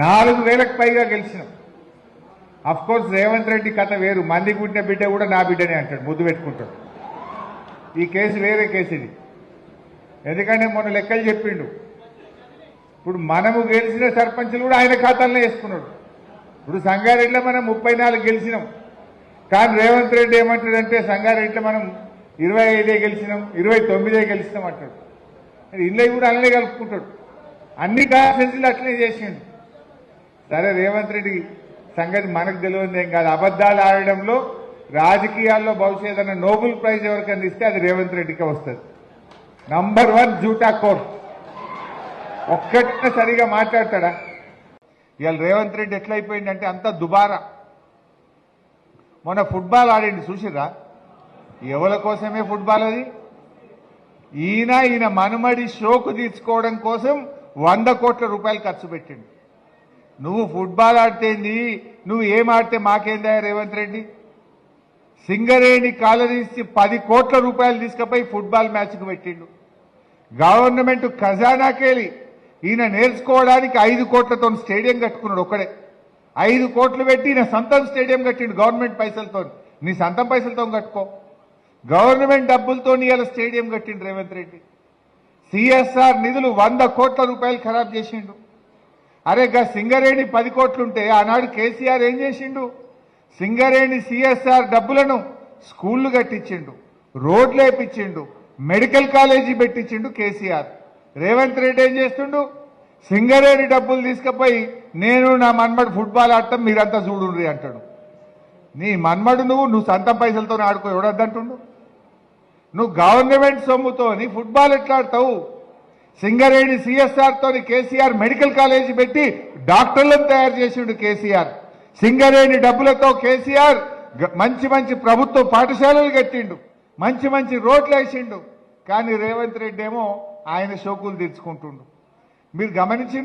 4000కు పైగా గెలిచినాం. Of course Revanth Reddy కథ వేరు. మంది పుట్టిన బిడ్డ కూడా నా బిడ్డనే అంటాడు, ముద్దు పెట్టుకుంటాడు. ఈ కేసు వేరే కేసు ఇది. ఎందుకంటే మొన్న లెక్కలు చెప్పిండు. ఇప్పుడు మనము గెలిచిన సర్పంచులు కూడా ఆయన ఖాతాల్లో వేసుకున్నాడు. ఇప్పుడు సంగారెడ్డిలో మనం 34 గెలిచినాం. కానీ రేవంత్ రెడ్డి ఏమంటాడంటే సంగారెడ్డిలో మనం 25 గెలిచినాం, 29 గెలిచినాం అంటాడు. ఇళ్ళే కూడా అల్లే కలుపుకుంటాడు. అన్ని కాన్స్టిట్యూన్సీలు అట్లనే చేసిండు. సరే, రేవంత్ రెడ్డి సంగతి మనకు తెలియదు ఏం కాదు. అబద్దాలు ఆడడంలో రాజకీయాల్లో భవిష్యత్ అన్న నోబెల్ ప్రైజ్ ఎవరికైనా ఇస్తే అది రేవంత్ రెడ్డికే వస్తుంది. నంబర్ 1 జూటా కోర్. ఒక్కటే సరిగా మాట్లాడతాడా? ఇవాళ రేవంత్ రెడ్డి ఎట్లయిపోయిందంటే అంత దుబారా. మొన్న ఫుట్బాల్ ఆడింది చూసిర్రా? ఎవరి కోసమే ఫుట్బాల్ అది? ఈయన మనుమడి షోకు తీర్చుకోవడం కోసం 100 కోట్ల రూపాయలు ఖర్చు పెట్టిండు. నువ్వు ఫుట్బాల్ ఆడితేంది, నువ్వు ఏం ఆడితే మాకేందా రేవంత్ రెడ్డి? సింగరేణి కాలనీస్ 10 కోట్ల రూపాయలు తీసుకుపోయి ఫుట్బాల్ మ్యాచ్కు పెట్టిండు. గవర్నమెంట్ ఖజానాకెళ్ళి ఈయన నేర్చుకోవడానికి 5 కోట్లతో స్టేడియం కట్టుకున్నాడు. ఒక్కడే 5 కోట్లు పెట్టి ఈయన సొంతం స్టేడియం కట్టిండు గవర్నమెంట్ పైసలతో. నీ సొంతం పైసలతో కట్టుకో. గవర్నమెంట్ డబ్బులతో ఇవాళ స్టేడియం కట్టిండు రేవంత్ రెడ్డి. సిఎస్ఆర్ నిధులు 100 కోట్ల రూపాయలు ఖరాబ్ చేసిండు. అరే గా సింగరేణి 10 కోట్లుంటే ఆనాడు కేసీఆర్ ఏం చేసిండు? సింగరేణి సిఎస్ఆర్ డబ్బులను స్కూళ్లు కట్టించిండు, రోడ్లు వేపించిండు, మెడికల్ కాలేజీ పెట్టించిండు కేసీఆర్. రేవంత్ రెడ్డి ఏం చేస్తుండు? సింగరేణి డబ్బులు తీసుకుపోయి నేను నా మన్మడు ఫుట్బాల్ ఆడతాం, మీరంతా చూడుండ్రి అంటాడు. నీ మన్మడు నువ్వు సొంతం పైసలతో ఆడుకో, ఎవడద్దంటుండు? నువ్వు గవర్నమెంట్ సొమ్ముతోని ఫుట్బాల్ ఎట్లా ఆడతావు? సింగరేణి సిఎస్ఆర్ తోని కేసీఆర్ మెడికల్ కాలేజీ పెట్టి డాక్టర్లను తయారు చేసిండు కేసీఆర్. సింగరేణి డబ్బులతో కేసీఆర్ మంచి మంచి ప్రభుత్వ పాఠశాలలు కట్టిండు, మంచి మంచి రోడ్లు వేసిండు. కానీ రేవంత్ రెడ్డి ఏమో ఆయన షోకులు తీర్చుకుంటుండు. మీరు గమనించి